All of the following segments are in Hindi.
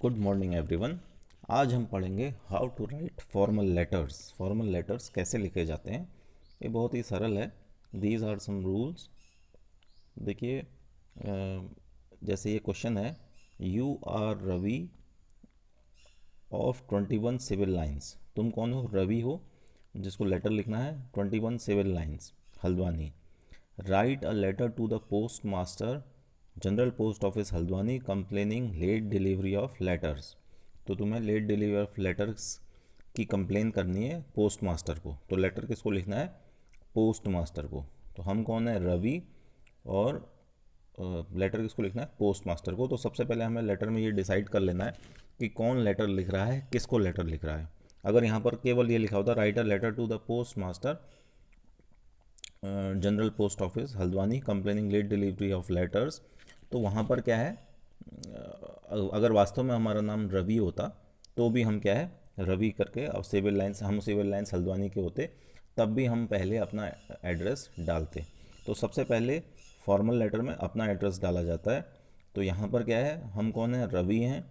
Good morning everyone. आज हम पढ़ेंगे how to write formal letters. Formal letters कैसे लिखे जाते हैं, ये बहुत ही सरल है। These are some rules. देखिए, जैसे ये क्वेश्चन है, you are Ravi of 21 Civil Lines. तुम कौन हो? रवि हो, जिसको लेटर लिखना है 21 Civil Lines, Haldwani. Write a letter to the post master, general post office Haldwani, complaining late delivery of letters. तो तुम्हें लेट डिलीवरी ऑफ लेटर्स की कंप्लेन करनी है पोस्ट मास्टर को। तो लेटर किसको लिखना है? पोस्ट मास्टर को। तो हम कौन है? रवि। और लेटर किसको लिखना है? पोस्ट मास्टर को। तो सबसे पहले हमें लेटर में ये डिसाइड कर लेना है कि कौन लेटर लिख रहा है, किसको लेटर लिख रहा है। अगर यहाँ पर केवल ये लिखा होता write a letter to the post master, general post office Haldwani, complaining late delivery of letters, तो वहाँ पर क्या है, अगर वास्तव में हमारा नाम रवि होता तो भी हम क्या है, रवि करके, अब सिविल लाइन्स, हम सिविल लाइन्स हल्द्वानी के होते तब भी हम पहले अपना एड्रेस डालते। तो सबसे पहले फॉर्मल लेटर में अपना एड्रेस डाला जाता है। तो यहाँ पर क्या है, हम कौन है? रवि हैं।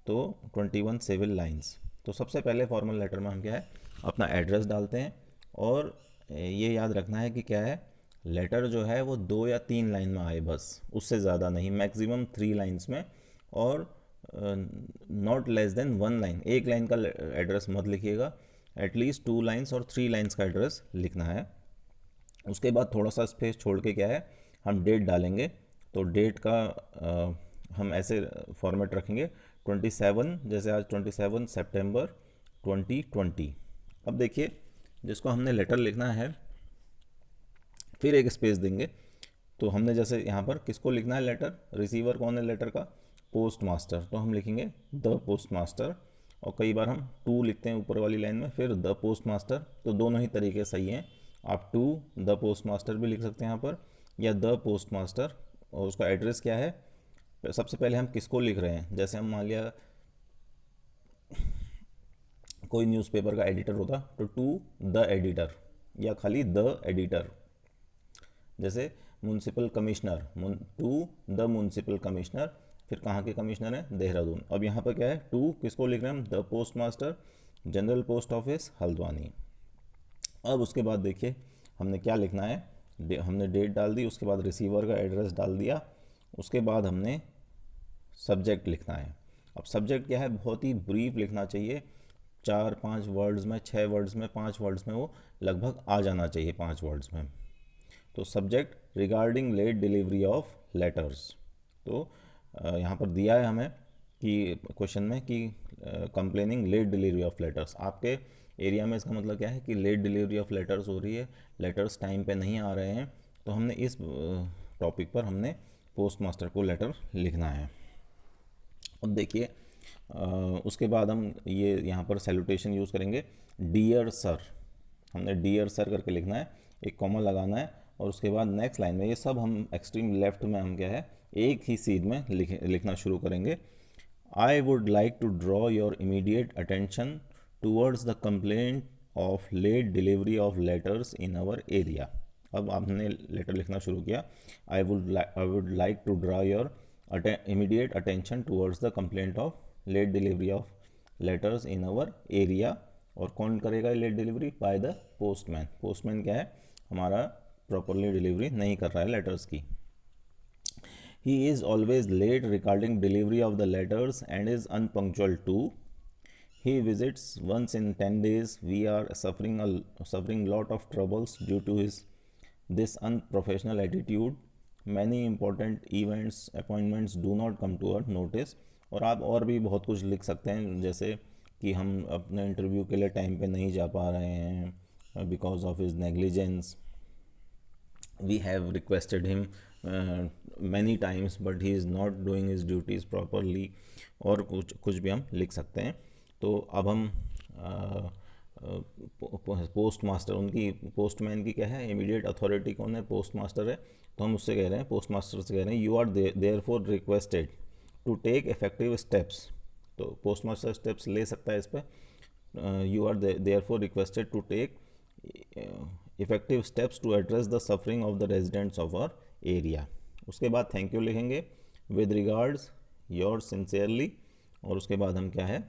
तो 21 सिविल लाइन्स। तो सबसे पहले फॉर्मल लेटर में हम क्या है, अपना एड्रेस डालते हैं। और ये याद रखना है कि क्या है, लेटर जो है वो 2 या 3 लाइन में आए, बस उससे ज़्यादा नहीं, मैक्सिमम 3 लाइन्स में। और नॉट लेस देन 1 लाइन, एक लाइन का एड्रेस मत लिखिएगा, एटलीस्ट 2 लाइन्स और 3 लाइन्स का एड्रेस लिखना है। उसके बाद थोड़ा सा स्पेस छोड़ के क्या है, हम डेट डालेंगे। तो डेट का हम ऐसे फॉर्मेट रखेंगे 27, जैसे आज 27 सितंबर 2020। अब देखिए, जिसको हमने लेटर लिखना है, फिर एक स्पेस देंगे। तो हमने जैसे यहाँ पर किसको लिखना है लेटर, रिसीवर कौन है लेटर का? Post master. तो हम लिखेंगे द पोस्ट मास्टर। और कई बार हम टू लिखते हैं ऊपर वाली लाइन में, फिर द पोस्ट मास्टर। तो दोनों ही तरीके सही हैं। आप टू द पोस्ट मास्टर भी लिख सकते हैं यहाँ पर, या द पोस्ट मास्टर। और उसका एड्रेस क्या है, सबसे पहले हम किसको लिख रहे हैं। जैसे हम मान लिया कोई न्यूज़पेपर का एडिटर होता, तो टू द एडिटर, या खाली द एडिटर। जैसे municipal commissioner, to the municipal commissioner, फिर कहाँ के कमिश्नर हैं? देहरादून। अब यहाँ पर क्या है, टू किसको लिख रहे हैं हम? The post master, general post office Haldwani. अब उसके बाद देखिए हमने क्या लिखना है, हमने डेट डाल दी, उसके बाद रिसीवर का एड्रेस डाल दिया, उसके बाद हमने सब्जेक्ट लिखना है। अब सब्जेक्ट क्या है, बहुत ही ब्रीफ लिखना चाहिए, 4-5 वर्ड्स में, 6 वर्ड्स में, 5 वर्ड्स में वो लगभग आ जाना चाहिए, 5 वर्ड्स में। तो subject regarding late delivery of letters. तो यहाँ पर दिया है हमें कि क्वेश्चन में कि complaining late delivery of letters. आपके एरिया में इसका मतलब क्या है कि लेट डिलीवरी ऑफ लेटर्स हो रही है, लेटर्स टाइम पे नहीं आ रहे हैं। तो हमने इस टॉपिक पर हमने पोस्ट मास्टर को लेटर लिखना है। अब देखिए, उसके बाद हम ये यहाँ पर सैल्यूटेशन यूज़ करेंगे, डियर सर। हमने डियर सर करके लिखना है, एक कॉमा लगाना है, और उसके बाद नेक्स्ट लाइन में ये सब हम एक्सट्रीम लेफ्ट में हम क्या है, एक ही सीध में लिखना शुरू करेंगे। I would like to draw your immediate attention towards the complaint of late delivery of letters in our area. अब आपने लेटर लिखना शुरू किया, I would like to draw your immediate attention towards the complaint of late delivery of letters in our area। और कौन करेगा late delivery? By the postman. Postman क्या है, हमारा प्रॉपरली डिलीवरी नहीं कर रहा है लेटर्स की। He is always late regarding delivery of the letters and is unpunctual too. He visits once in 10 days। We are suffering lot of troubles due to his this unprofessional attitude। Many important events appointments do not come to our notice. और आप और भी बहुत कुछ लिख सकते हैं, जैसे कि हम अपने इंटरव्यू के लिए टाइम पे नहीं जा पा रहे हैं, because of his negligence. We have requested him many times but he is not doing his duties properly. और कुछ कुछ भी हम लिख सकते हैं। तो अब हम पोस्ट मास्टर, उनकी पोस्टमैन की क्या है, इमीडिएट अथॉरिटी कौन है? पोस्ट मास्टर है। तो हम उससे कह रहे हैं, पोस्ट मास्टर से कह रहे हैं, you are therefore requested to take effective steps. तो पोस्ट मास्टर स्टेप्स ले सकता है इस पर। You are therefore requested to take effective steps to address the suffering of the residents of our area. उसके बाद थैंक यू लिखेंगे, विद रिगार्ड्स योर सिंसियरली। और उसके बाद हम क्या है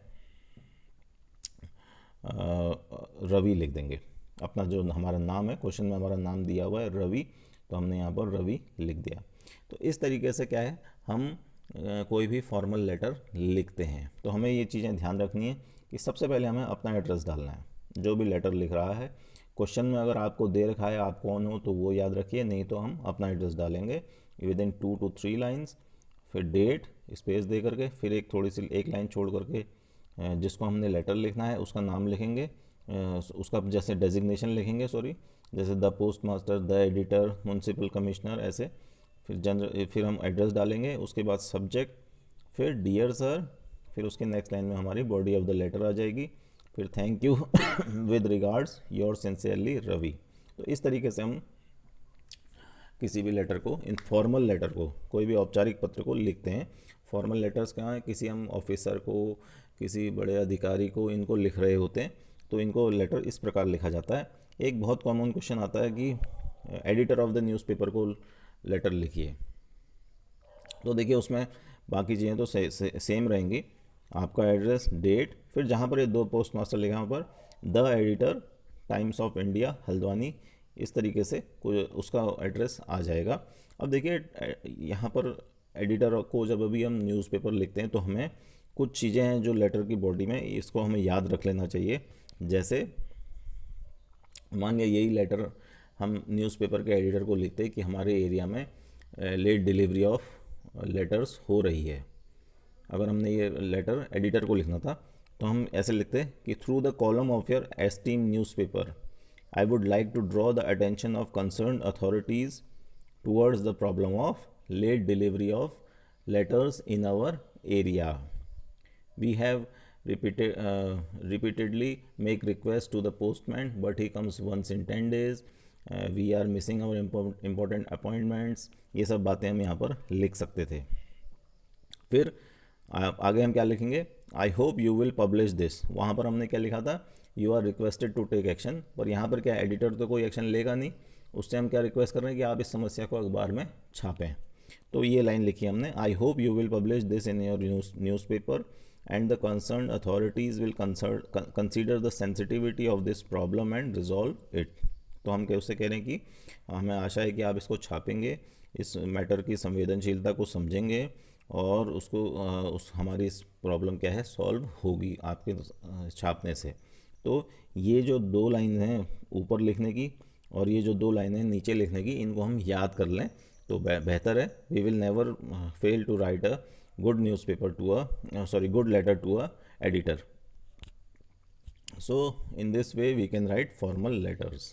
रवि लिख देंगे। अपना जो हमारा नाम है, क्वेश्चन में हमारा नाम दिया हुआ है रवि, तो हमने यहाँ पर रवि लिख दिया। तो इस तरीके से क्या है, हम कोई भी फॉर्मल लेटर लिखते हैं। तो हमें ये चीज़ें ध्यान रखनी है कि सबसे पहले हमें अपना एड्रेस डालना है। जो भी लेटर लिख रहा है, क्वेश्चन में अगर आपको दे रखा है आप कौन हो तो वो याद रखिए, नहीं तो हम अपना एड्रेस डालेंगे विद इन 2 to 3 लाइन्स, फिर डेट स्पेस दे करके, फिर एक थोड़ी सी एक लाइन छोड़ करके जिसको हमने लेटर लिखना है उसका नाम लिखेंगे, उसका जैसे डेजिग्नेशन लिखेंगे, सॉरी, जैसे the post master, the editor, municipal commissioner, ऐसे। फिर हम एड्रेस डालेंगे, उसके बाद सब्जेक्ट, फिर डियर सर, फिर उसके नेक्स्ट लाइन में हमारी बॉडी ऑफ द लेटर आ जाएगी, फिर thank you with regards your sincerely Ravi. तो इस तरीके से हम किसी भी लेटर को, इन फॉर्मल लेटर को, कोई भी औपचारिक पत्र को लिखते हैं। फॉर्मल लेटर्स कहाँ है, किसी हम ऑफिसर को, किसी बड़े अधिकारी को इनको लिख रहे होते हैं, तो इनको लेटर इस प्रकार लिखा जाता है। एक बहुत कॉमन क्वेश्चन आता है कि एडिटर ऑफ द न्यूज़पेपर को लेटर लिखिए। तो देखिए उसमें बाकी चीज़ें तो सेम रहेंगी, आपका एड्रेस, डेट, फिर जहाँ पर ये 2 पोस्ट मास्टर लिखा है वहाँ पर the editor, times of India, Haldwani, इस तरीके से उसका एड्रेस आ जाएगा। अब देखिए यहाँ पर एडिटर को जब अभी हम न्यूज़पेपर लिखते हैं तो हमें कुछ चीज़ें हैं जो लेटर की बॉडी में, इसको हमें याद रख लेना चाहिए। जैसे मान लिया यही लेटर हम न्यूज़पेपर के एडिटर को लिखते हैं कि हमारे एरिया में लेट डिलीवरी ऑफ लेटर्स हो रही है। अगर हमने ये लेटर एडिटर को लिखना था तो हम ऐसे लिखते हैं कि through the column of your esteem newspaper I would like to draw the attention of concern authorities towards the problem of late delivery of letters in our area. We have repeatedly make requests to the postman, but he comes once in 10 days. We are missing our important appointments. ये सब बातें हम यहाँ पर लिख सकते थे। फिर आगे हम क्या लिखेंगे, I hope you will publish this. वहाँ पर हमने क्या लिखा था, you are requested to take action, पर यहाँ पर क्या, एडिटर तो कोई एक्शन लेगा नहीं, उससे हम क्या रिक्वेस्ट कर रहे हैं कि आप इस समस्या को अखबार में छापें। तो ये लाइन लिखी हमने, आई hope you will publish this in your newspaper and the concerned authorities will consider the sensitivity of this problem and resolve it। तो हम क्या उससे कह रहे हैं कि हमें आशा है कि आप इसको छापेंगे, इस मैटर की संवेदनशीलता को समझेंगे और उसको उस हमारी इस प्रॉब्लम क्या है सॉल्व होगी आपके छापने से। तो ये जो 2 लाइन हैं ऊपर लिखने की और ये जो 2 लाइनें नीचे लिखने की, इनको हम याद कर लें तो बेहतर है। We will never fail to write a good newspaper to a good letter to a editor. So in this way we can write formal letters.